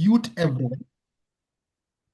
mute everyone.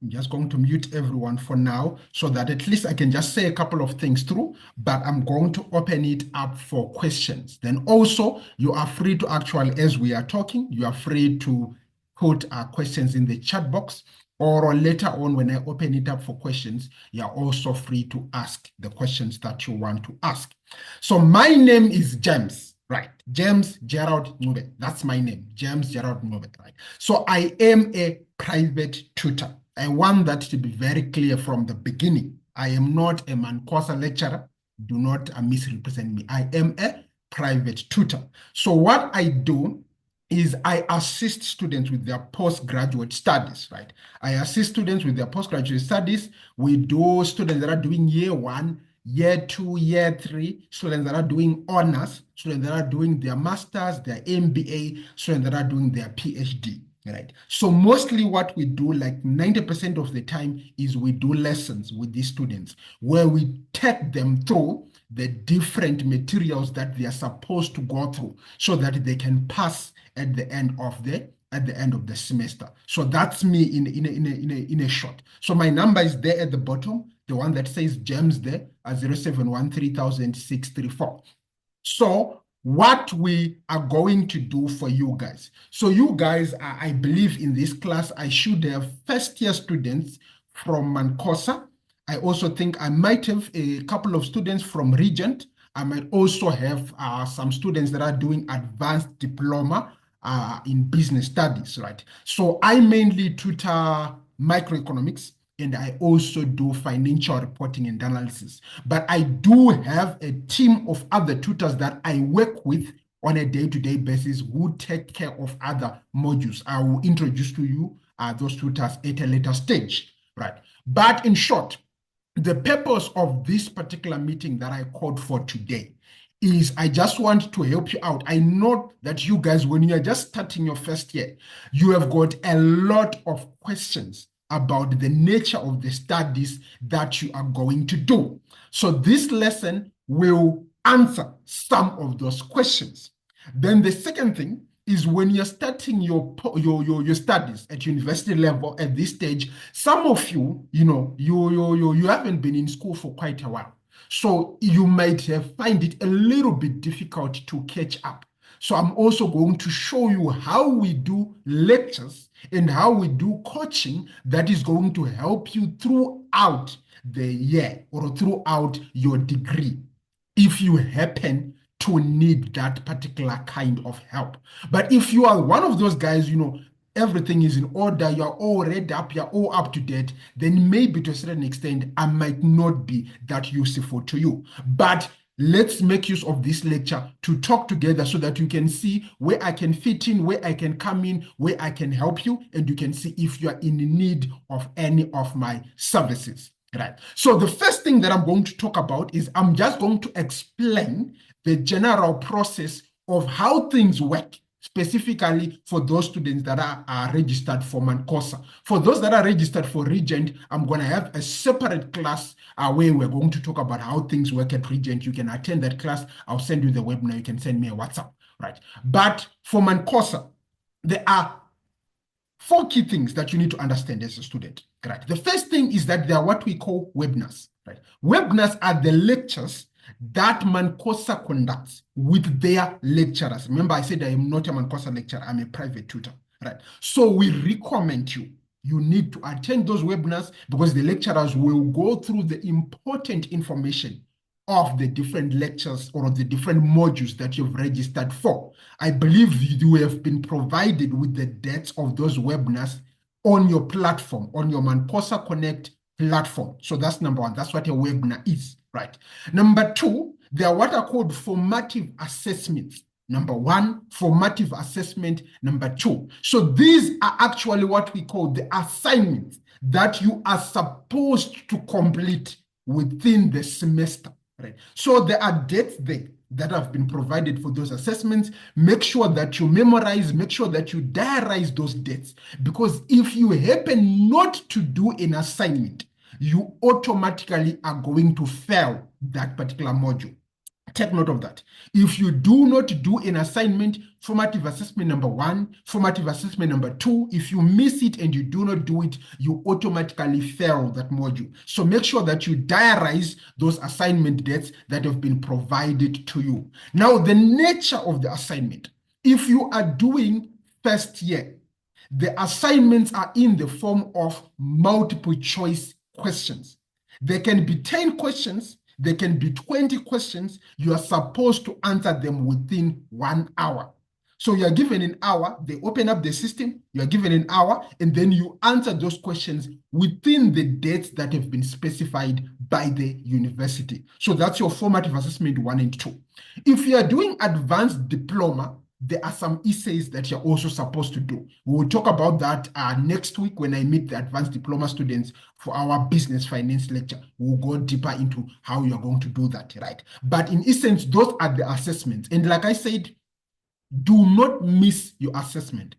I'm just going to mute everyone for now so that at least I can just say a couple of things through, but I'm going to open it up for questions. Then also, you are free to actually, as we are talking, you are free to put questions in the chat box, or later on when I open it up for questions, you are also free to ask the questions that you want to ask. So my name is James, right? James Gerald Nube. That's my name, James Gerald Nube, right? So I am a private tutor. I want that to be very clear from the beginning. I am not a Mankosa lecturer. Do not misrepresent me. I am a private tutor. So what I do is I assist students with their postgraduate studies, right? I assist students with their postgraduate studies. We do students that are doing year 1, year 2, year 3, students that are doing honors, students that are doing their masters, their MBA, students that are doing their PhD. Right. So mostly what we do, like 90% of the time, is we do lessons with these students where we take them through the different materials that they are supposed to go through so that they can pass at the end of the semester. So that's me in a short. So my number is there at the bottom, the one that says James there, 0713,634. So what we are going to do for you guys. So you guys, I believe in this class, I should have first-year students from Mankosa. I also think I might have a couple of students from Regent. I might also have some students that are doing advanced diploma in business studies, right? So I mainly tutor microeconomics, and I also do financial reporting and analysis. But I do have a team of other tutors that I work with on a day-to-day basis who take care of other modules. I will introduce to you those tutors at a later stage, right? But in short, the purpose of this particular meeting that I called for today is I just want to help you out. I know that you guys, when you're just starting your first year, you have got a lot of questions about the nature of the studies that you are going to do. So this lesson will answer some of those questions. Then the second thing is when you're starting your studies at university level at this stage, some of you, you haven't been in school for quite a while. So you might have find it a little bit difficult to catch up. So I'm also going to show you how we do lectures and how we do coaching that is going to help you throughout the year or throughout your degree if you happen to need that particular kind of help. But if you are one of those guys, everything is in order, you're all read up, you're all up to date, then maybe to a certain extent, I might not be that useful to you. But let's make use of this lecture to talk together so that you can see where I can fit in, where I can come in, where I can help you, and you can see if you are in need of any of my services. Right. So the first thing that I'm going to talk about is I'm just going to explain the general process of how things work, specifically for those students that are registered for Mankosa. For those that are registered for Regent, I'm going to have a separate class where we're going to talk about how things work at Regent. You can attend that class. I'll send you the webinar. You can send me a WhatsApp, right? But for Mankosa, there are 4 key things that you need to understand as a student, right? The first thing is that there are what we call webinars, right? Webinars are the lectures that Mankosa conducts with their lecturers. Remember, I said I am not a Mankosa lecturer, I'm a private tutor, right? So we recommend you need to attend those webinars because the lecturers will go through the important information of the different lectures or the different modules that you've registered for. I believe you have been provided with the dates of those webinars on your platform, on your Mankosa Connect platform. So that's number 1. That's what a webinar is, right? Number 2, there are what are called formative assessments. Number 1, formative assessment. Number 2. So these are actually what we call the assignments that you are supposed to complete within the semester. Right. So there are dates there that have been provided for those assessments. Make sure that you memorize, make sure that you diarize those dates, because if you happen not to do an assignment, you automatically are going to fail that particular module. Take note of that. If you do not do an assignment, formative assessment number 1, formative assessment number 2, if you miss it and you do not do it, you automatically fail that module. So make sure that you diarize those assignment dates that have been provided to you. Now, the nature of the assignment. If you are doing first year, the assignments are in the form of multiple choice questions. There can be 10 questions. There can be 20 questions. You are supposed to answer them within 1 hour. So you are given an hour, they open up the system, you are given an hour, and then you answer those questions within the dates that have been specified by the university. So that's your formative assessment 1 and 2. If you are doing advanced diploma, there are some essays that you're also supposed to do. We will talk about that next week when I meet the advanced diploma students for our business finance lecture. We'll go deeper into how you're going to do that, right? But in essence, those are the assessments. And like I said, do not miss your assessment.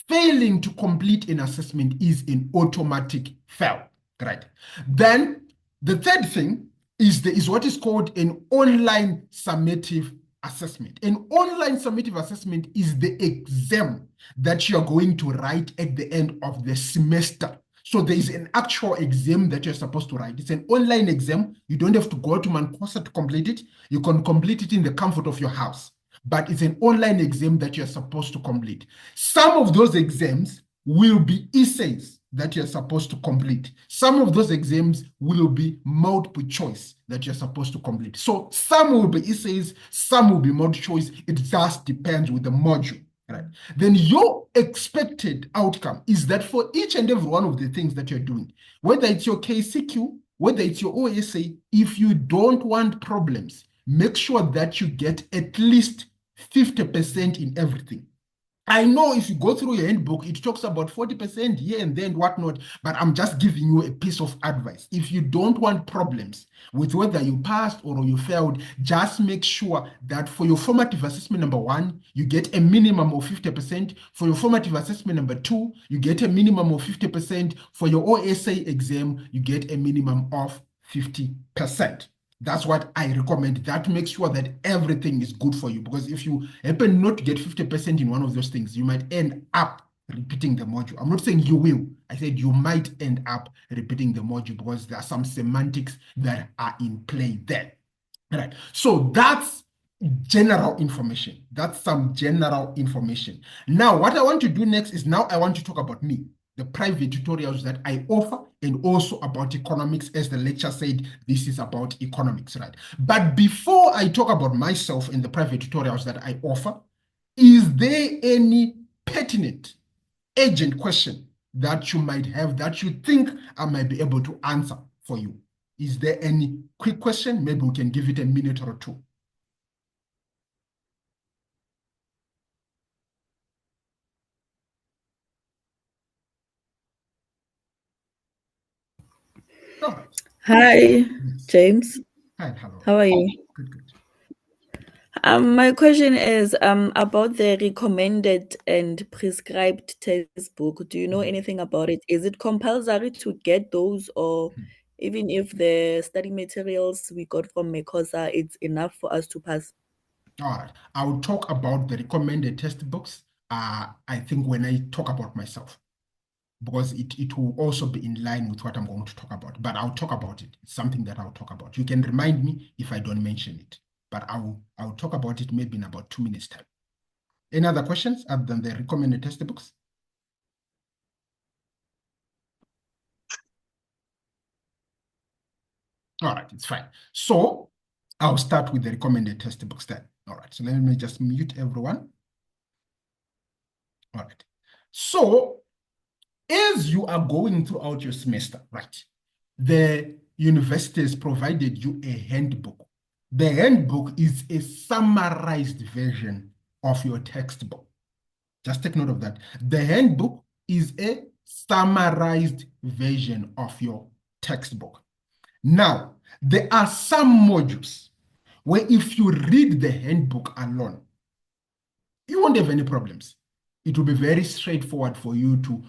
Failing to complete an assessment is an automatic fail, right? Then the third thing is what is called an online summative assessment. An online summative assessment is the exam that you're going to write at the end of the semester. So there is an actual exam that you're supposed to write. It's an online exam. You don't have to go to Mancosa to complete it. You can complete it in the comfort of your house. But it's an online exam that you're supposed to complete. Some of those exams will be essays that you're supposed to complete. Some of those exams will be multiple choice that you're supposed to complete. So some will be essays, some will be multiple choice. It just depends with the module, right? Then your expected outcome is that for each and every one of the things that you're doing, whether it's your KCQ, whether it's your OSA, if you don't want problems, make sure that you get at least 50% in everything. I know if you go through your handbook, it talks about 40% here and then whatnot, but I'm just giving you a piece of advice. If you don't want problems with whether you passed or you failed, just make sure that for your formative assessment number 1, you get a minimum of 50%. For your formative assessment number 2, you get a minimum of 50%. For your OSA exam, you get a minimum of 50%. That's what I recommend. That makes sure that everything is good for you. Because if you happen not to get 50% in one of those things, you might end up repeating the module. I'm not saying you will. I said you might end up repeating the module because there are some semantics that are in play there. All right. So that's general information. That's some general information. Now, what I want to do next is now I want to talk about me, the private tutorials that I offer, and also about economics. As the lecture said, this is about economics, right? But before I talk about myself and the private tutorials that I offer, is there any pertinent, urgent question that you might have that you think I might be able to answer for you? Is there any quick question? Maybe we can give it a minute or two. All right. Hi, Yes. James. Hi, hello. How are you? Good, good. My question is about the recommended and prescribed textbook. Do you know anything about it? Is it compulsory to get those, or even if the study materials we got from Mekosa, it's enough for us to pass? All right. I'll talk about the recommended textbooks, I think, when I talk about myself, because it will also be in line with what I'm going to talk about. But I'll talk about it. It's something that I'll talk about. You can remind me if I don't mention it, but I'll talk about it maybe in about 2 minutes' time. Any other questions other than the recommended textbooks? All right, it's fine. So I'll start with the recommended textbooks then. All right, so let me just mute everyone. All right. So as you are going throughout your semester, right, the university has provided you a handbook. The handbook is a summarized version of your textbook. Just take note of that. The handbook is a summarized version of your textbook. Now, there are some modules where if you read the handbook alone, you won't have any problems. It will be very straightforward for you to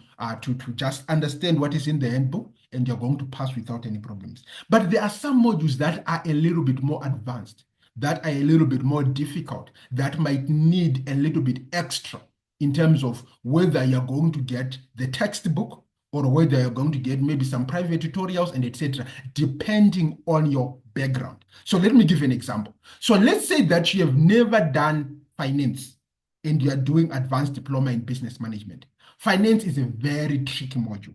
just understand what is in the handbook, and you're going to pass without any problems. But there are some modules that are a little bit more advanced. that are a little bit more difficult, that might need a little bit extra in terms of whether you're going to get the textbook or whether you're going to get maybe some private tutorials and etc., depending on your background. So let me give you an example. So let's say that you have never done finance and you are doing advanced diploma in business management. Finance is a very tricky module.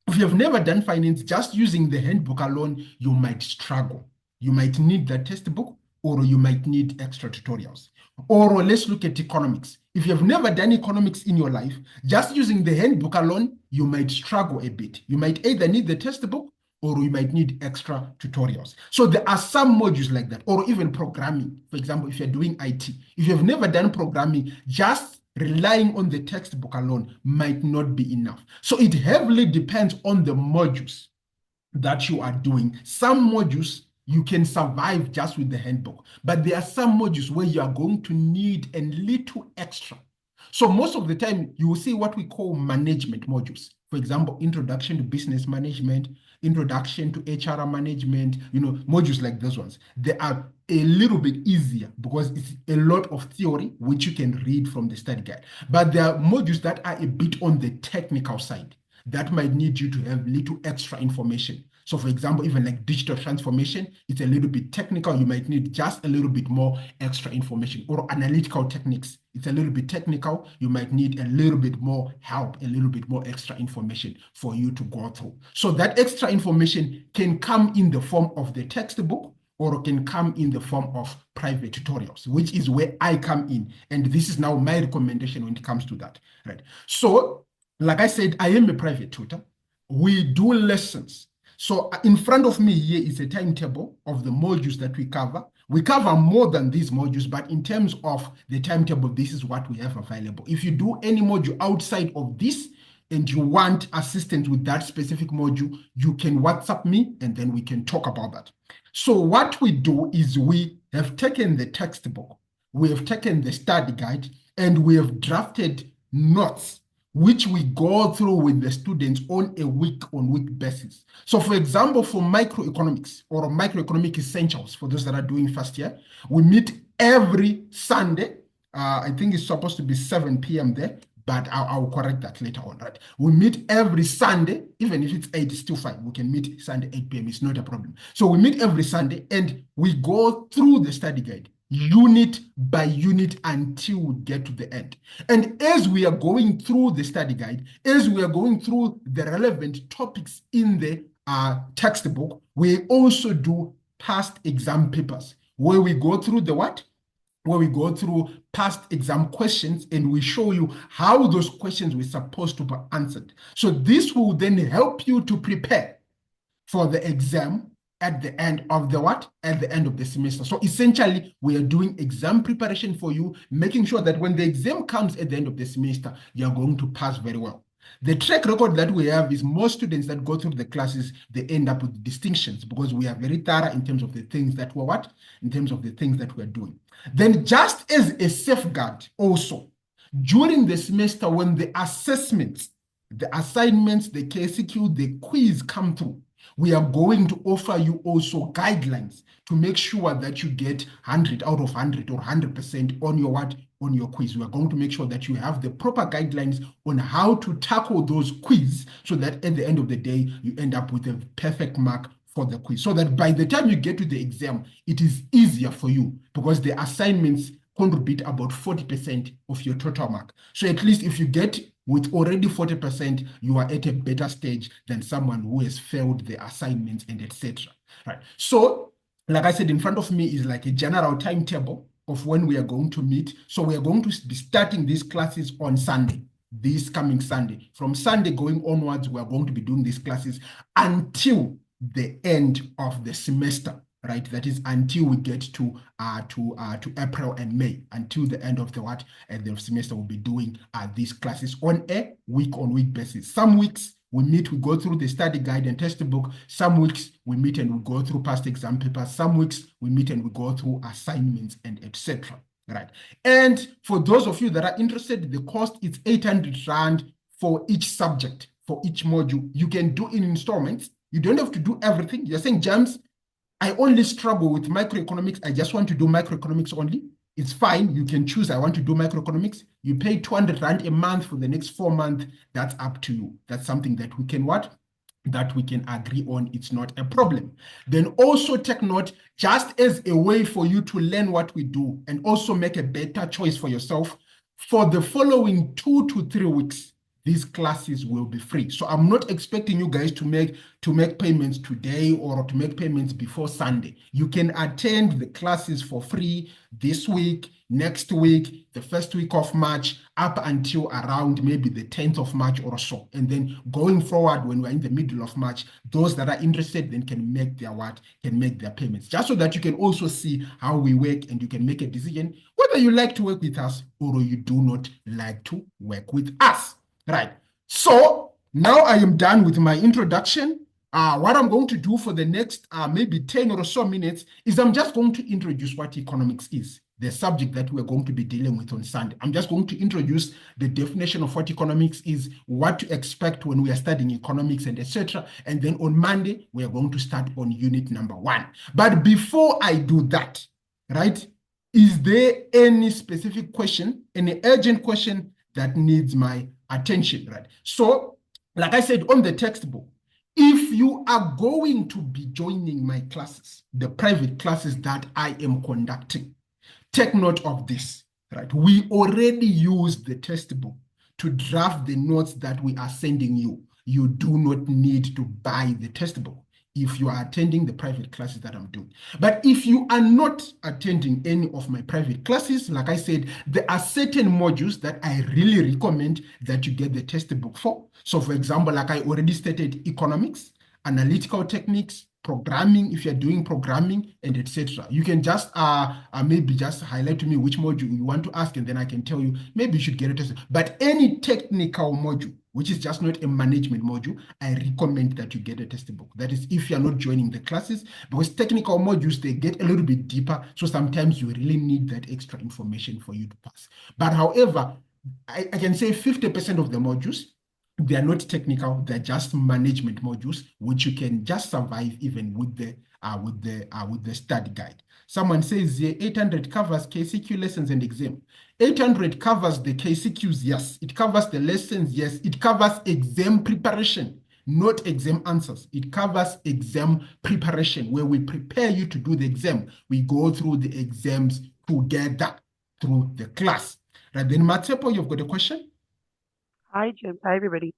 If you have never done finance, just using the handbook alone, you might struggle. You might need that textbook, or you might need extra tutorials. Or let's look at economics. If you have never done economics in your life, just using the handbook alone, you might struggle a bit. You might either need the textbook or you might need extra tutorials. So there are some modules like that, or even programming. For example, if you're doing IT, if you've never done programming, just relying on the textbook alone might not be enough. So it heavily depends on the modules that you are doing. Some modules you can survive just with the handbook, but there are some modules where you are going to need a little extra. So most of the time, you will see what we call management modules. For example, introduction to business management, introduction to HR management, modules like those ones. They are a little bit easier because it's a lot of theory, which you can read from the study guide. But there are modules that are a bit on the technical side that might need you to have little extra information. So for example, even like digital transformation, it's a little bit technical. You might need just a little bit more extra information. Or analytical techniques, it's a little bit technical. You might need a little bit more help, a little bit more extra information for you to go through. So that extra information can come in the form of the textbook, or can come in the form of private tutorials, which is where I come in. And this is now my recommendation when it comes to that, right? So like I said, I am a private tutor. We do lessons. So in front of me here is a timetable of the modules that we cover. We cover more than these modules, but in terms of the timetable, this is what we have available. If you do any module outside of this and you want assistance with that specific module, you can WhatsApp me and then we can talk about that. So what we do is we have taken the textbook, we have taken the study guide, and we have drafted notes which we go through with the students on a week-on-week basis. So for example, for microeconomics or microeconomic essentials, for those that are doing first year, we meet every Sunday. I think it's supposed to be 7 p.m. there, but I'll correct that later on, right? We meet every Sunday, even if it's 8, it's still fine. We can meet Sunday, 8 p.m., it's not a problem. So we meet every Sunday and we go through the study guide, unit by unit, until we get to the end. And as we are going through the study guide, as we are going through the relevant topics in the textbook, we also do past exam papers where we go through the what? Where we go through past exam questions and we show you how those questions were supposed to be answered. So this will then help you to prepare for the exam at the end of the what? At the end of the semester. So essentially, we are doing exam preparation for you, making sure that when the exam comes at the end of the semester, you're going to pass very well. The track record that we have is most students that go through the classes, they end up with distinctions because we are very thorough in terms of the things that we're what? In terms of the things that we're doing. Then just as a safeguard also, during the semester when the assessments, the assignments, the KCQ, the quiz come through, we are going to offer you also guidelines to make sure that you get 100 out of 100 or 100% on your what? On your quiz. We are going to make sure that you have the proper guidelines on how to tackle those quiz so that at the end of the day, you end up with a perfect mark for the quiz. So that by the time you get to the exam, it is easier for you because the assignments contribute about 40% of your total mark. So at least if you get with already 40%, you are at a better stage than someone who has failed the assignments and etc. Right. So, like I said, in front of me is like a general timetable of when we are going to meet. So we are going to be starting these classes on Sunday, this coming Sunday. From Sunday going onwards, we are going to be doing these classes until the end of the semester. Right, that is until we get to April and May, until the end of the what and the semester. We'll be doing these classes on a week-on-week basis. Some weeks we meet, we go through the study guide and textbook. Some weeks we meet and we go through past exam papers. Some weeks we meet and we go through assignments and etc. Right, and for those of you that are interested, the cost is 800 Rand for each subject, for each module. You can do in installments. You don't have to do everything. You're saying, James, I only struggle with microeconomics. I just want to do microeconomics only. It's fine. You can choose. I want to do microeconomics. You pay 200 Rand a month for the next 4 months. That's up to you. That's something that we can what? That we can agree on. It's not a problem. Then also take note, just as a way for you to learn what we do and also make a better choice for yourself, for the following 2 to 3 weeks, these classes will be free. So I'm not expecting you guys to make payments today or to make payments before Sunday. You can attend the classes for free this week, next week, the first week of March, up until around maybe the 10th of March or so. And then going forward, when we're in the middle of March, those that are interested then can make their payments, just so that you can also see how we work and you can make a decision whether you like to work with us or you do not like to work with us. Right. So now I am done with my introduction. What I'm going to do for the next maybe 10 or so minutes is I'm just going to introduce what economics is, the subject that we're going to be dealing with on Sunday. I'm just going to introduce the definition of what economics is, what to expect when we are studying economics and etc. And then on Monday, we are going to start on unit number 1. But before I do that, right, is there any specific question, any urgent question that needs my attention, right? So, like I said on the textbook, if you are going to be joining my classes, the private classes that I am conducting, take note of this, right? We already used the textbook to draft the notes that we are sending you. You do not need to buy the textbook if you are attending the private classes that I'm doing. But if you are not attending any of my private classes, like I said, there are certain modules that I really recommend that you get the textbook for. So for example, like I already stated, economics, analytical techniques, programming, if you're doing programming, and etc. You can just maybe just highlight to me which module you want to ask, and then I can tell you maybe you should get a test. But any technical module, which is just not a management module, I recommend that you get a textbook. That is, if you're not joining the classes, because technical modules, they get a little bit deeper. So sometimes you really need that extra information for you to pass. But however, I can say 50% of the modules, they are not technical, they're just management modules, which you can just survive even with the study guide. Someone says here 800 covers KCQ lessons and exam. 800 covers the KCQs, yes. It covers the lessons, yes. It covers exam preparation, not exam answers. It covers exam preparation, where we prepare you to do the exam. We go through the exams together through the class. Right, then Matepo, you've got a question? Hi, James. Hi, everybody.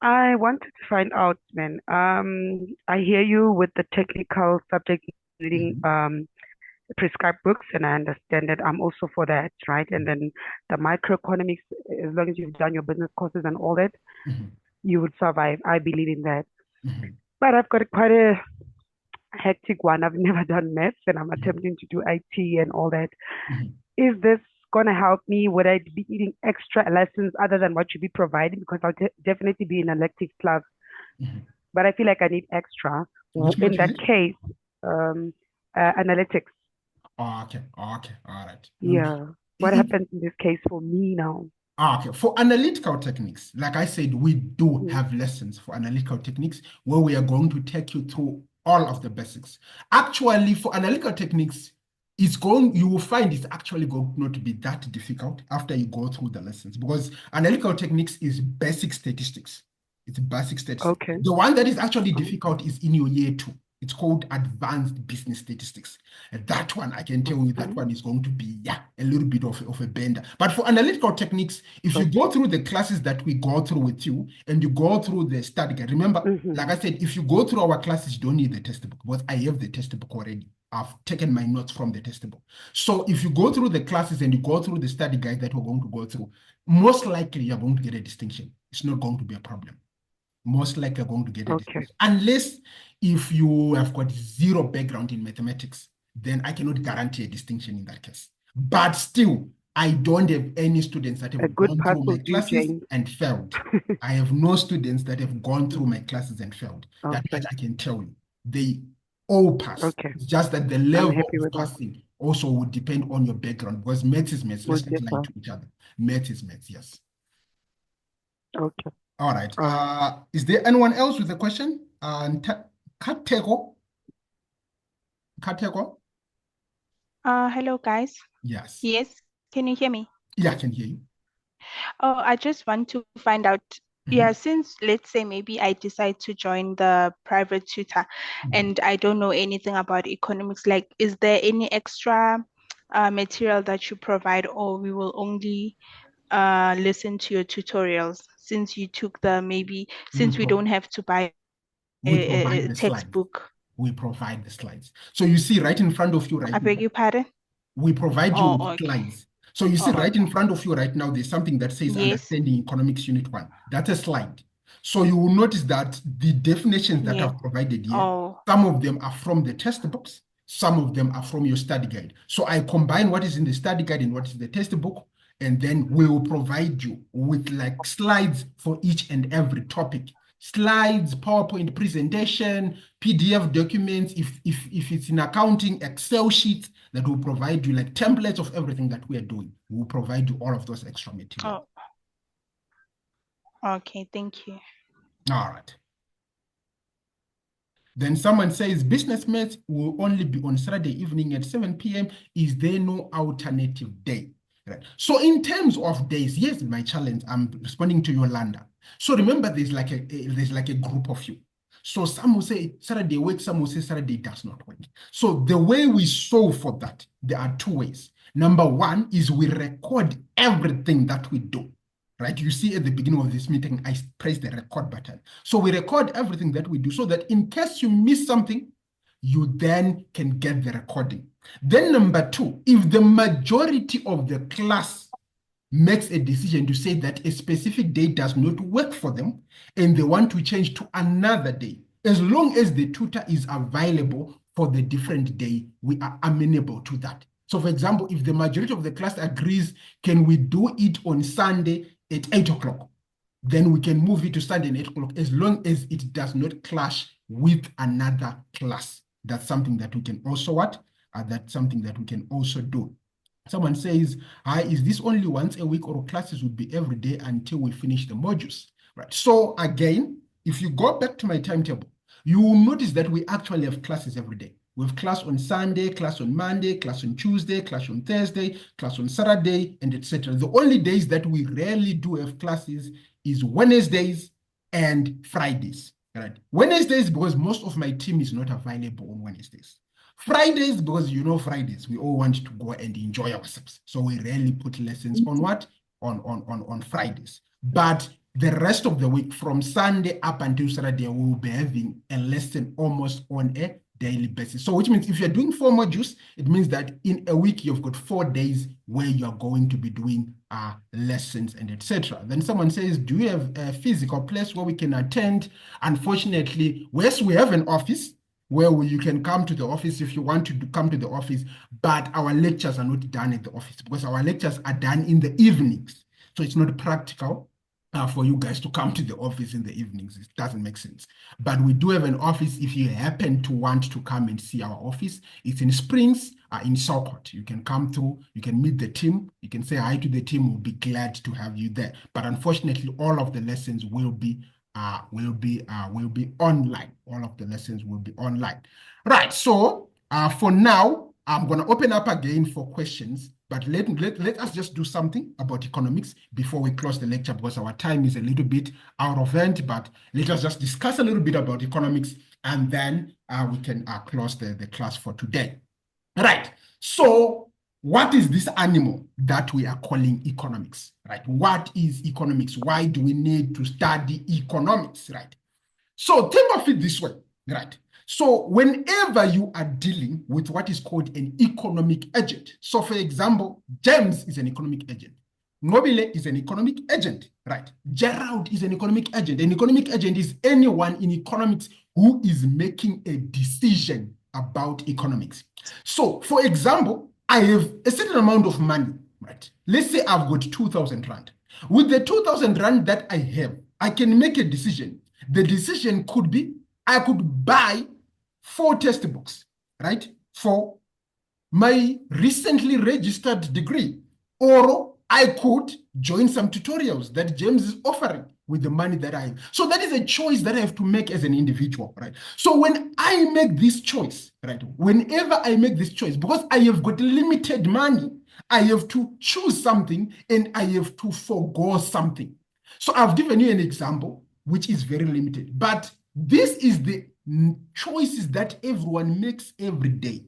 I wanted to find out, man. I hear you with the technical subject reading prescribed books, and I understand that I'm also for that, right? And then the microeconomics, as long as you've done your business courses and all that, you would survive. I believe in that. But I've got quite a hectic one. I've never done maths, and I'm attempting to do IT and all that. Is this going to help me? Would I be needing extra lessons other than what you be providing? Because I'll definitely be in elective class, but I feel like I need extra. Which In that module? case, analytics. Oh, okay, okay, all right. Yeah. What happens in this case for me now? Okay, for analytical techniques, like I said, we do have lessons for analytical techniques where we are going to take you through all of the basics. Actually, for analytical techniques, you will find it's actually going not to be that difficult after you go through the lessons, because analytical techniques is basic statistics. It's basic statistics. Okay. The one that is actually difficult is in your year 2. It's called advanced business statistics. That one, I can tell you, that one is going to be, a little bit of a bender. But for analytical techniques, if you go through the classes that we go through with you and you go through the study guide, remember, like I said, if you go through our classes, you don't need the textbook, because I have the textbook already. I've taken my notes from the textbook. So if you go through the classes and you go through the study guide that we're going to go through, most likely you're going to get a distinction. It's not going to be a problem. Most likely you're going to get a distinction. Unless if you have got zero background in mathematics, then I cannot guarantee a distinction in that case. But still, I don't have any students that have gone through my classes and failed. I have no students that have gone through my classes and failed. That much I can tell you. They all pass. It's just that the level of passing also would depend on your background, because maths is maths. Let's not lie to each other. Maths is maths, yes. Okay. All right. Is there anyone else with a question? Katego? Kateko? Hello, guys. Yes. Yes, can you hear me? Yeah, I can hear you. Oh, I just want to find out, yeah, since let's say maybe I decide to join the private tutor and I don't know anything about economics, like, is there any extra material that you provide, or we will only listen to your tutorials since you took the maybe, since we don't have to buy We provide a the slides. textbook? We provide the slides. So you see right in front of you right I beg now, your pardon? we provide you Oh, with okay. slides. So you see Oh, right in okay. front of you right now, there's something that says Yes, Understanding Economics Unit 1. That's a slide. So you will notice that the definitions that yes. I've provided here, Oh, some of them are from the textbooks, some of them are from your study guide. So I combine what is in the study guide and what is the textbook, and then we will provide you with like slides for each and every topic. Slides, PowerPoint presentation, PDF documents, if it's in accounting, Excel sheets that will provide you like templates of everything that we are doing. We will provide you all of those extra material. okay. Thank you. All right. Then someone says business maths will only be on Saturday evening at 7 p.m. Is there no alternative day? Right. So in terms of days, here's my challenge. I'm responding to Yolanda. So remember, there's like a group of you. So some will say Saturday works, some will say Saturday does not work. So the way we solve for that, there are two ways. Number one is we record everything that we do. Right? You see at the beginning of this meeting, I press the record button. So we record everything that we do so that in case you miss something, you then can get the recording. Then number two, if the majority of the class makes a decision to say that a specific day does not work for them and they want to change to another day, as long as the tutor is available for the different day, we are amenable to that. So for example, if the majority of the class agrees, can we do it on Sunday at 8 o'clock? Then we can move it to Sunday at 8 o'clock as long as it does not clash with another class. That's something that we can also that's something that we can also do. Someone says, hi, is this only once a week or classes would be every day until we finish the modules? Right. So again, if you go back to my timetable, you will notice that we actually have classes every day. We have class on Sunday, class on Monday, class on Tuesday, class on Thursday, class on Saturday, and etc. The only days that we rarely do have classes is Wednesdays and Fridays. Right? Wednesdays, because most of my team is not available on Wednesdays. Fridays, because Fridays, we all want to go and enjoy ourselves. So we rarely put lessons on what? On Fridays. But the rest of the week, from Sunday up until Saturday, we will be having a lesson almost on a daily basis. So which means if you're doing 4 modules, it means that in a week, you've got 4 days where you're going to be doing lessons and etc. Then someone says, do you have a physical place where we can attend? Unfortunately, yes, we have an office where you can come to the office if you want to come to the office, but our lectures are not done at the office because our lectures are done in the evenings. So it's not practical for you guys to come to the office in the evenings. It doesn't make sense. But we do have an office if you happen to want to come and see our office. It's in Springs, in Sokot. You can come through, you can meet the team, you can say hi to the team. We'll be glad to have you there. But unfortunately, all of the lessons will be online. All of the lessons will be online. Right. So for now, I'm going to open up again for questions, but let us just do something about economics before we close the lecture because our time is a little bit out of hand, but let us just discuss a little bit about economics and then we can close the class for today. Right. So what is this animal that we are calling economics, right? What is economics? Why do we need to study economics, right? So think of it this way, right? So whenever you are dealing with what is called an economic agent, so for example, James is an economic agent. Mobile is an economic agent, right? Gerald is an economic agent. An economic agent is anyone in economics who is making a decision about economics. So, for example, I have a certain amount of money, right? Let's say I've got 2,000 Rand. With the 2,000 Rand that I have, I can make a decision. The decision could be, I could buy 4 textbooks, right? For my recently registered degree, or I could join some tutorials that James is offering, with the money that I have? So that is a choice that I have to make as an individual, right? So when I make this choice, right, whenever I make this choice, because I have got limited money, I have to choose something and I have to forgo something. So I've given you an example, which is very limited, but this is the choices that everyone makes every day.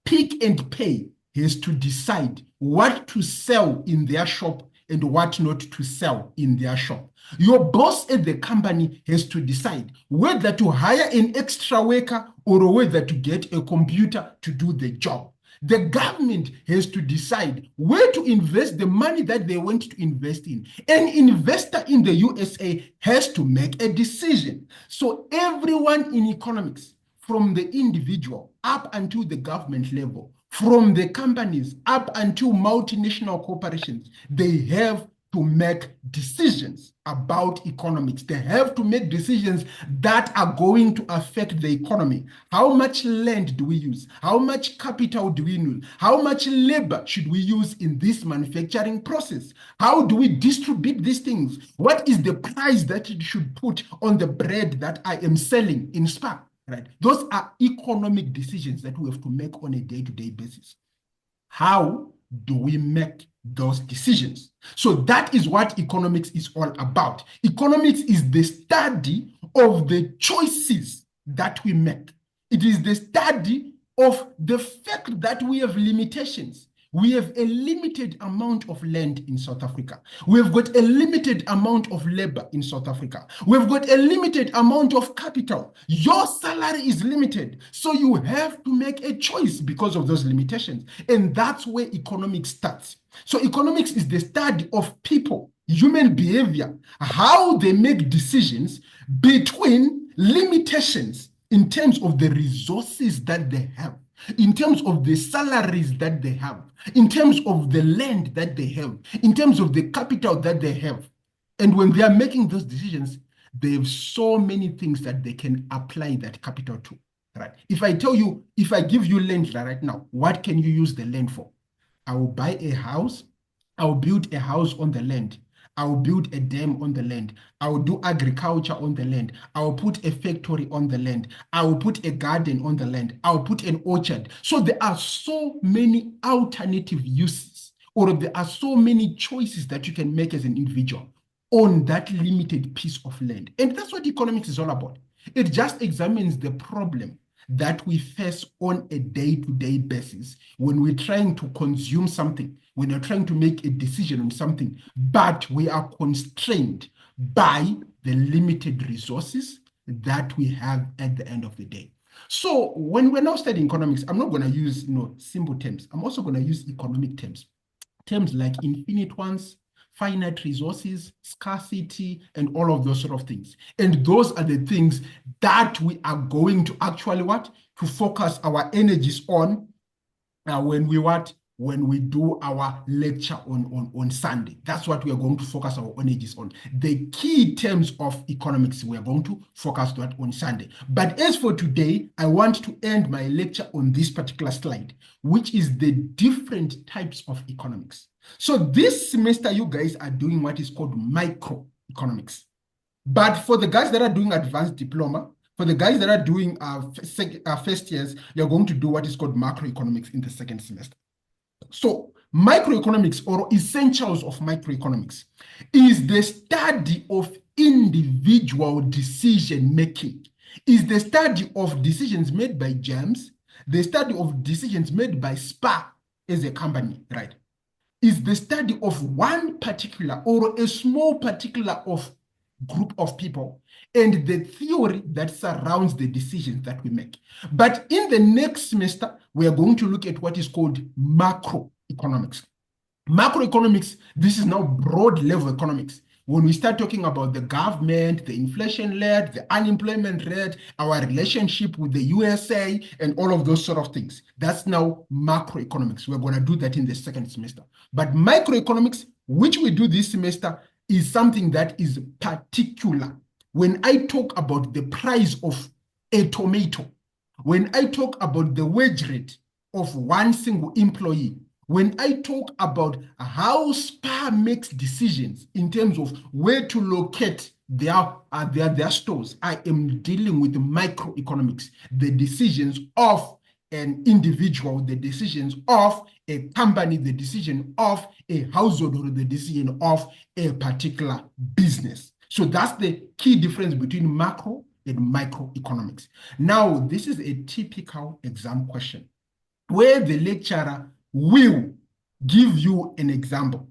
Pick and Pay has to decide what to sell in their shop and what not to sell in their shop. Your boss at the company has to decide whether to hire an extra worker or whether to get a computer to do the job. The government has to decide where to invest the money that they want to invest in. An investor in the USA has to make a decision. So everyone in economics, from the individual up until the government level, from the companies up until multinational corporations, they have to make decisions about economics. They have to make decisions that are going to affect the economy. How much land do we use? How much capital do we need? How much labor should we use in this manufacturing process? How do we distribute these things? What is the price that it should put on the bread that I am selling in Spa? Right? Those are economic decisions that we have to make on a day-to-day basis. How do we make those decisions? So that is what economics is all about. Economics is the study of the choices that we make. It is the study of the fact that we have limitations. We have a limited amount of land in South Africa. We have got a limited amount of labor in South Africa. We've got a limited amount of capital. Your salary is limited. So you have to make a choice because of those limitations. And that's where economics starts. So economics is the study of people, human behavior, how they make decisions between limitations in terms of the resources that they have, in terms of the salaries that they have, in terms of the land that they have, in terms of the capital that they have. And when they are making those decisions, they have so many things that they can apply that capital to. Right? If I tell you, if I give you land right now, what can you use the land for? I will buy a house. I will build a house on the land. I will build a dam on the land. I will do agriculture on the land. I will put a factory on the land. I will put a garden on the land. I will put an orchard. So there are so many alternative uses, or there are so many choices that you can make as an individual on that limited piece of land. And that's what economics is all about. It just examines the problem that we face on a day-to-day basis when we're trying to consume something, when we're trying to make a decision on something, but we are constrained by the limited resources that we have at the end of the day. So when we're now studying economics, I'm not going to use simple terms. I'm also going to use economic terms. Terms like infinite ones, finite resources, scarcity, and all of those sort of things. And those are the things that we are going to actually to focus our energies on when we do our lecture on Sunday. That's what we are going to focus our energies on. The key terms of economics, we are going to focus that on Sunday. But as for today, I want to end my lecture on this particular slide, which is the different types of economics. So this semester, you guys are doing what is called microeconomics. But for the guys that are doing advanced diploma, for the guys that are doing first years, you're going to do what is called macroeconomics in the second semester. So microeconomics, or essentials of microeconomics, is the study of individual decision making, is the study of decisions made by GEMS, the study of decisions made by SPA as a company, right? Is the study of one particular or a small particular of group of people and the theory that surrounds the decisions that we make. But in the next semester, we are going to look at what is called macroeconomics. Macroeconomics, this is now broad level economics. When we start talking about the government, the inflation rate, the unemployment rate, our relationship with the USA, and all of those sort of things, that's now macroeconomics. We're going to do that in the second semester. But microeconomics, which we do this semester, is something that is particular. When I talk about the price of a tomato, when I talk about the wage rate of one single employee, When I talk about how SPAR makes decisions in terms of where to locate their stores, I am dealing with microeconomics, the decisions of an individual, the decisions of a company, the decision of a household, or the decision of a particular business. So that's the key difference between macro and microeconomics. Now, this is a typical exam question where the lecturer will give you an example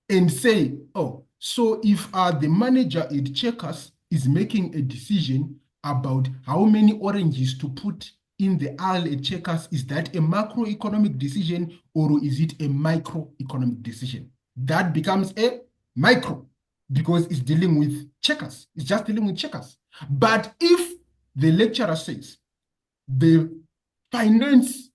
and say, oh, so if the manager at Checkers is making a decision about how many oranges to put in the aisle at Checkers, is that a macroeconomic decision or is it a microeconomic decision? That becomes a micro because it's dealing with Checkers. It's just dealing with Checkers. But if the lecturer says the finance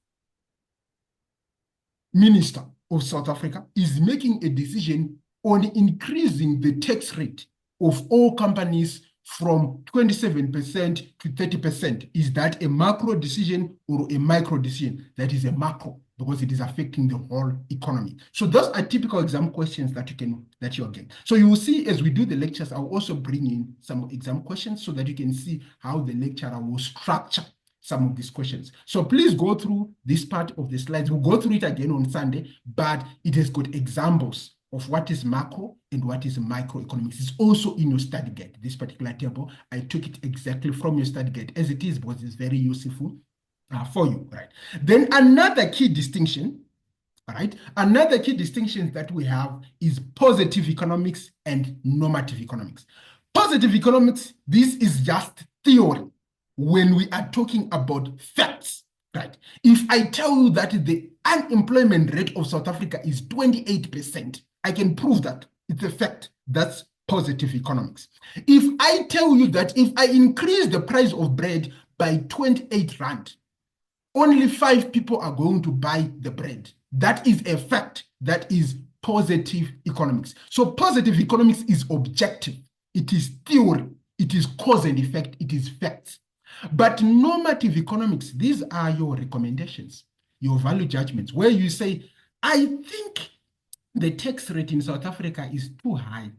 minister of South Africa is making a decision on increasing the tax rate of all companies from 27% to 30%. Is that a macro decision or a micro decision? That is a macro because it is affecting the whole economy. So those are typical exam questions that you'll get. So you will see as we do the lectures, I'll also bring in some exam questions so that you can see how the lecturer will structure some of these questions. So please go through this part of the slides. We'll go through it again on Sunday, but it has got examples of what is macro and what is microeconomics. It's also in your study guide. This particular table, I took it exactly from your study guide as it is because it's very useful for you, right? Then another key distinction, all right? Another key distinction that we have is positive economics and normative economics. Positive economics, this is just theory when we are talking about facts, right? If I tell you that the unemployment rate of South Africa is 28%, I can prove that. It's a fact. That's positive economics. If I tell you that if I increase the price of bread by 28 rand, only 5 people are going to buy the bread. That is a fact. That is positive economics. So positive economics is objective. It is theory. It is cause and effect. It is facts. But normative economics, these are your recommendations, your value judgments, where you say, I think the tax rate in South Africa is too high.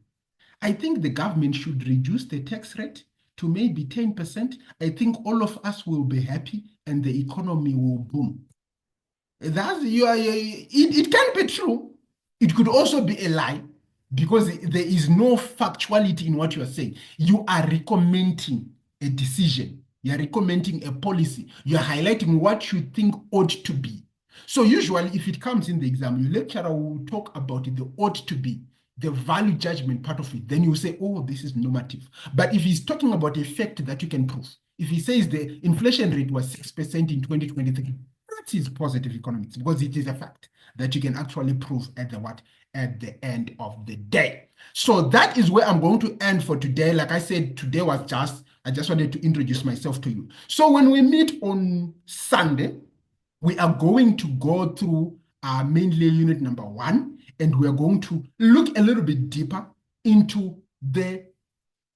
I think the government should reduce the tax rate to maybe 10%. I think all of us will be happy and the economy will boom. It can be true. It could also be a lie because there is no factuality in what you are saying. You are recommending a decision. You are recommending a policy. You are highlighting what you think ought to be. So usually if it comes in the exam, your lecturer will talk about the ought to be, the value judgment part of it. Then you say, oh, this is normative. But if he's talking about a fact that you can prove, if he says the inflation rate was 6% in 2023, that is positive economics because it is a fact that you can actually prove at the end of the day. So that is where I'm going to end for today. Like I said, today was I just wanted to introduce myself to you. So when we meet on Sunday, we are going to go through mainly unit number 1, and we are going to look a little bit deeper into the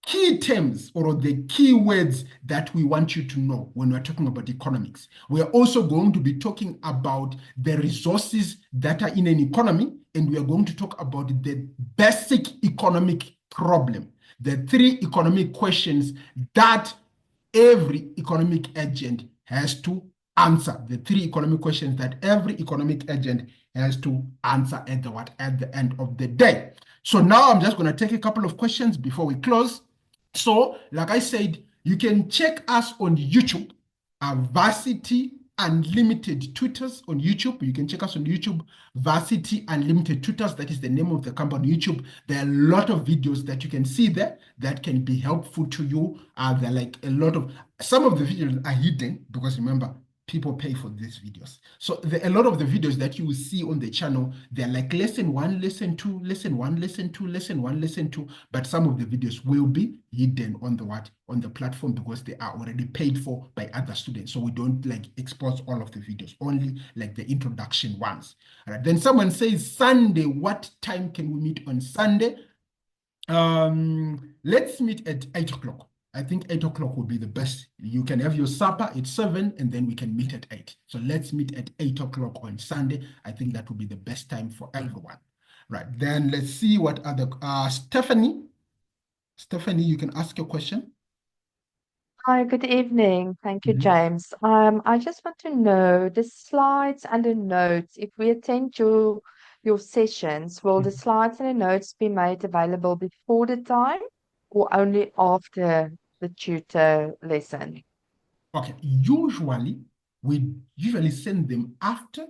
key terms or the key words that we want you to know when we're talking about economics. We are also going to be talking about the resources that are in an economy, and we are going to talk about the basic economic problem, the 3 economic questions that every economic agent has to answer, the 3 economic questions that every economic agent has to answer at the end of the day. So now I'm just going to take a couple of questions before we close. So, like I said, you can check us on YouTube, Varsity Unlimited Tutors on YouTube. You can check us on YouTube, Varsity Unlimited Tutors. That is the name of the company on YouTube. There are a lot of videos that you can see there that can be helpful to you. There are like some of the videos are hidden because remember, people pay for these videos. So a lot of the videos that you will see on the channel, they're like lesson 1, lesson 2, lesson 1, lesson 2, lesson 1, lesson 2. But some of the videos will be hidden on the platform because they are already paid for by other students. So we don't like expose all of the videos, only like the introduction ones. All right. Then someone says Sunday, what time can we meet on Sunday? Let's meet at 8 o'clock. I think 8 o'clock would be the best. You can have your supper at 7 and then we can meet at 8. So let's meet at 8 o'clock on Sunday. I think that would be the best time for everyone. Right, then let's see what other, Stephanie, you can ask your question. Hi, good evening. Thank you, James. I just want to know the slides and the notes. If we attend your sessions, will the slides and the notes be made available before the time or only after the tutor lesson? Okay, usually we send them after,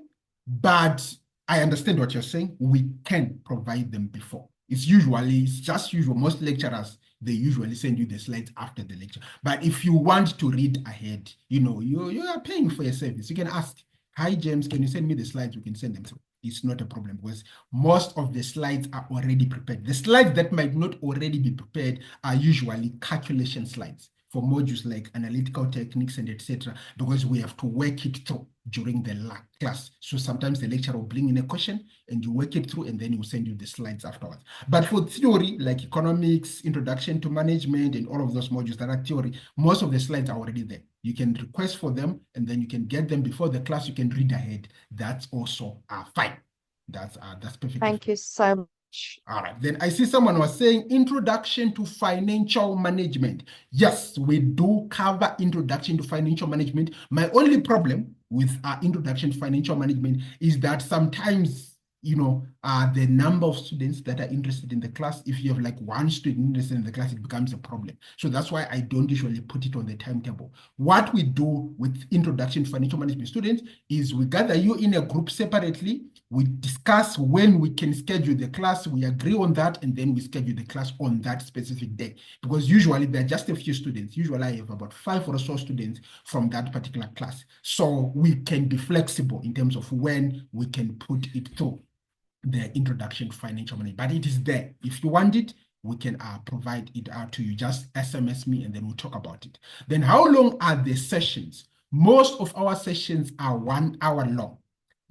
but I understand what you're saying. We can provide them before. It's just usual. Most lecturers, they usually send you the slides after the lecture. But if you want to read ahead, you are paying for your service. You can ask, hi, James, can you send me the slides? We can send them through. It's not a problem because most of the slides are already prepared. The slides that might not already be prepared are usually calculation slides for modules like analytical techniques and etc., because we have to work it through during the class. So sometimes the lecturer will bring in a question and you work it through and then he will send you the slides afterwards. But for theory, like economics, introduction to management, and all of those modules that are theory, most of the slides are already there. You can request for them and then you can get them before the class. You can read ahead. That's also fine. That's perfectly fine. Thank you so much. All right, then I see someone was saying introduction to financial management. Yes, we do cover introduction to financial management. My only problem with introduction to financial management is that sometimes, the number of students that are interested in the class, if you have like one student interested in the class, it becomes a problem. So that's why I don't usually put it on the timetable. What we do with introduction to financial management students is we gather you in a group separately. We discuss when we can schedule the class, we agree on that, and then we schedule the class on that specific day. Because usually there are just a few students. Usually I have about 5 or so students from that particular class. So we can be flexible in terms of when we can put it through the introduction to financial management. But it is there. If you want it, we can provide it out to you. Just SMS me and then we'll talk about it. Then how long are the sessions? Most of our sessions are 1 hour long.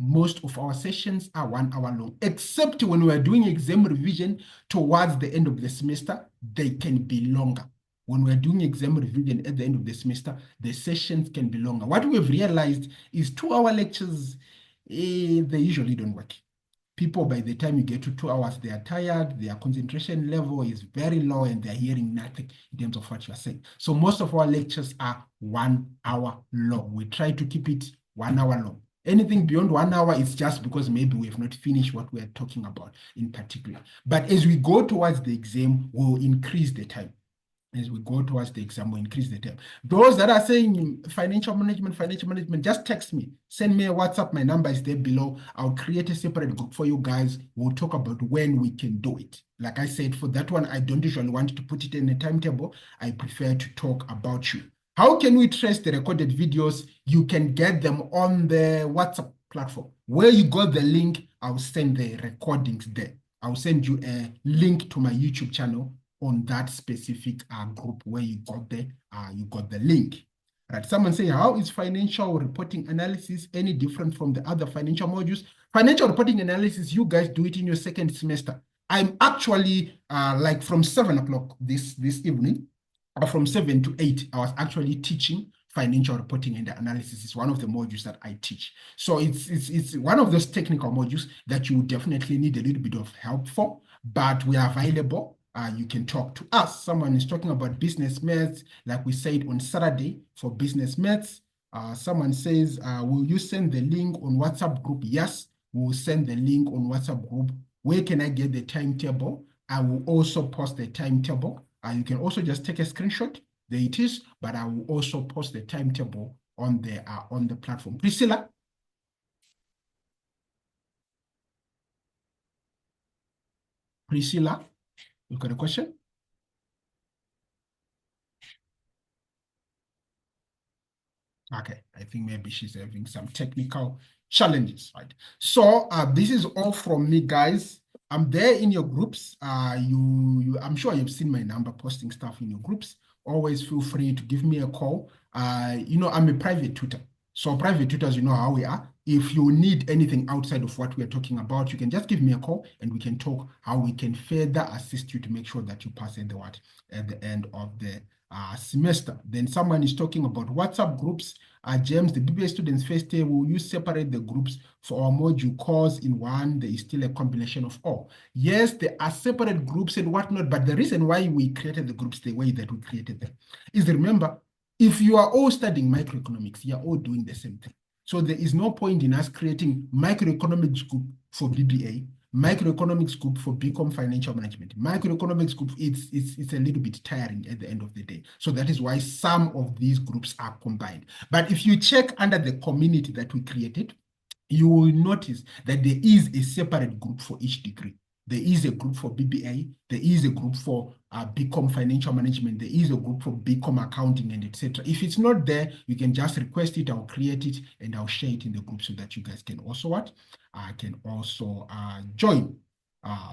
Most of our sessions are 1 hour long, except when we are doing exam revision towards the end of the semester, they can be longer. When we're doing exam revision at the end of the semester, the sessions can be longer. What we've realized is 2-hour lectures, they usually don't work. People, by the time you get to 2 hours, they are tired, their concentration level is very low, and they're hearing nothing in terms of what you're saying. So most of our lectures are 1 hour long. We try to keep it 1 hour long. Anything beyond 1 hour is just because maybe we have not finished what we are talking about in particular. But as we go towards the exam, we'll increase the time. As we go towards the exam, we'll increase the time. Those that are saying financial management, just text me. Send me a WhatsApp. My number is there below. I'll create a separate group for you guys. We'll talk about when we can do it. Like I said, for that one, I don't usually want to put it in a timetable. I prefer to talk about you. How can we trace the recorded videos? You can get them on the WhatsApp platform. Where you got the link, I'll send the recordings there. I'll send you a link to my YouTube channel on that specific group where you got the link. Right. Someone say, how is financial reporting analysis any different from the other financial modules? Financial reporting analysis, you guys do it in your second semester. I'm actually like from 7 o'clock this evening, from 7 to 8, I was actually teaching financial reporting and analysis. Is one of the modules that I teach. So it's one of those technical modules that you definitely need a little bit of help for, but we are available. You can talk to us. Someone is talking about business maths, like we said on Saturday for business maths. Someone says, will you send the link on WhatsApp group? Yes, we will send the link on WhatsApp group. Where can I get the timetable? I will also post the timetable. You can also just take a screenshot. There it is, but I will also post the timetable on the platform. Priscilla? Priscilla, you got a question? Okay, I think maybe she's having some technical challenges, right? So this is all from me, guys. I'm there in your groups. I'm sure you've seen my number posting stuff in your groups. Always feel free to give me a call. I'm a private tutor. So private tutors, you know how we are. If you need anything outside of what we're talking about, you can just give me a call and we can talk how we can further assist you to make sure that you pass at the end of the semester. Then someone is talking about WhatsApp groups. James, the BBA students first year will you separate the groups for our module course in one? There is still a combination of all. Yes, there are separate groups and whatnot, but the reason why we created the groups the way that we created them is, remember, if you are all studying microeconomics, you are all doing the same thing. So there is no point in us creating microeconomics group for BBA, microeconomics group for BCom financial management. Microeconomics group, it's a little bit tiring at the end of the day. So that is why some of these groups are combined. But if you check under the community that we created, you will notice that there is a separate group for each degree. There is a group for BBA, there is a group for BCom financial management, there is a group for BCom accounting, and etc. If it's not there, you can just request it, I'll create it, and I'll share it in the group so that you guys can also join.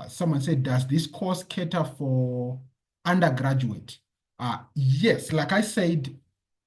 Someone said, does this course cater for undergraduate? Yes, like I said,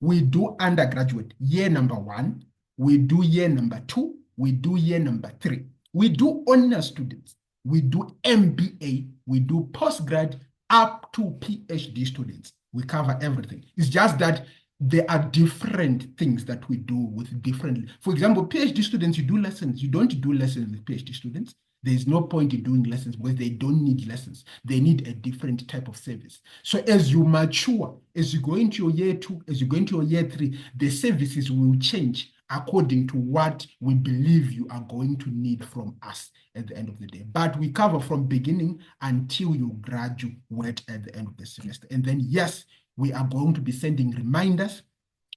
we do undergraduate year number 1, we do year number 2, we do year number 3. We do honor students, we do MBA, we do postgrad up to PhD students. We cover everything. It's just that there are different things that we do with different. For example, PhD students, you do lessons. You don't do lessons with PhD students. There is no point in doing lessons because they don't need lessons. They need a different type of service. So as you mature, as you go into your year 2, as you go into your year 3, the services will change according to what we believe you are going to need from us at the end of the day. But we cover from beginning until you graduate at the end of the semester. And then, yes, we are going to be sending reminders.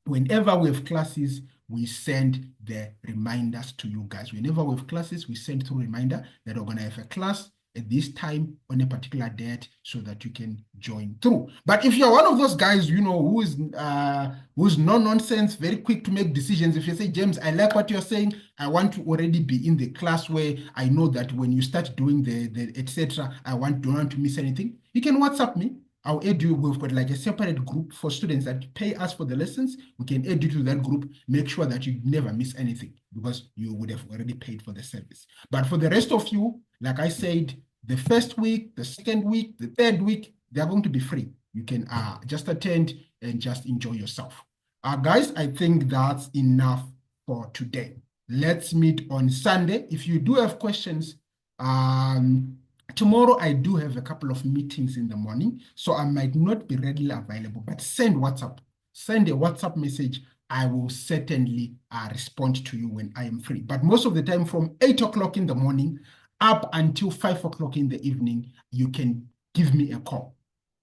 Whenever we have classes, we send the reminders to you guys. Whenever we have classes, we send through reminder that we're going to have a class at this time on a particular date so that you can join through. But if you're one of those guys, who's no nonsense, very quick to make decisions, if you say, James, I like what you're saying, I want to already be in the class where I know that when you start doing the etc., don't want to miss anything, you can WhatsApp me. I'll add you. We've got like a separate group for students that pay us for the lessons. We can add you to that group. Make sure that you never miss anything because you would have already paid for the service. But for the rest of you, like I said, the first week, the second week, the third week, they're going to be free. You can just attend and just enjoy yourself. Guys, I think that's enough for today. Let's meet on Sunday. If you do have questions, tomorrow, I do have a couple of meetings in the morning, so I might not be readily available, but send WhatsApp. Send a WhatsApp message. I will certainly respond to you when I am free. But most of the time from 8 o'clock in the morning up until 5 o'clock in the evening, you can give me a call.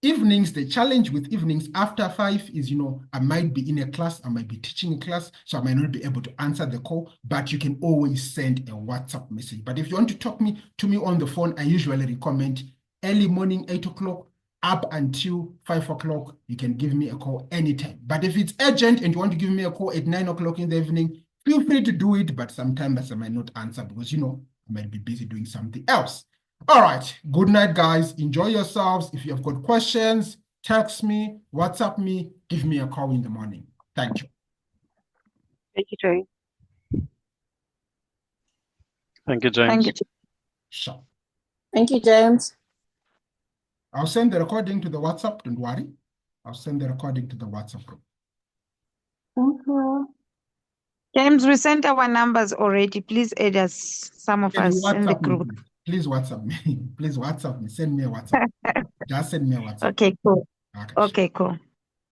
Evenings, the challenge with evenings after 5 is, I might be in a class, I might be teaching a class, so I might not be able to answer the call, but you can always send a WhatsApp message. But if you want to talk to me on the phone, I usually recommend early morning, 8 o'clock, up until 5 o'clock, you can give me a call anytime. But if it's urgent and you want to give me a call at 9 o'clock in the evening, feel free to do it, but sometimes I might not answer because, I might be busy doing something else. All right. Good night, guys. Enjoy yourselves. If you have got questions, text me, WhatsApp me, give me a call in the morning. Thank you. Thank you, Jay. Thank you, James. Thank you. Sure. Thank you, James. I'll send the recording to the WhatsApp. Don't worry. I'll send the recording to the WhatsApp group. Thank you. James, we sent our numbers already. Please add us, some of Can you us in the WhatsApp me, group. please WhatsApp me. Please WhatsApp me. Send me a WhatsApp. Just send me a WhatsApp. Okay, cool. Okay, sure. Okay, cool.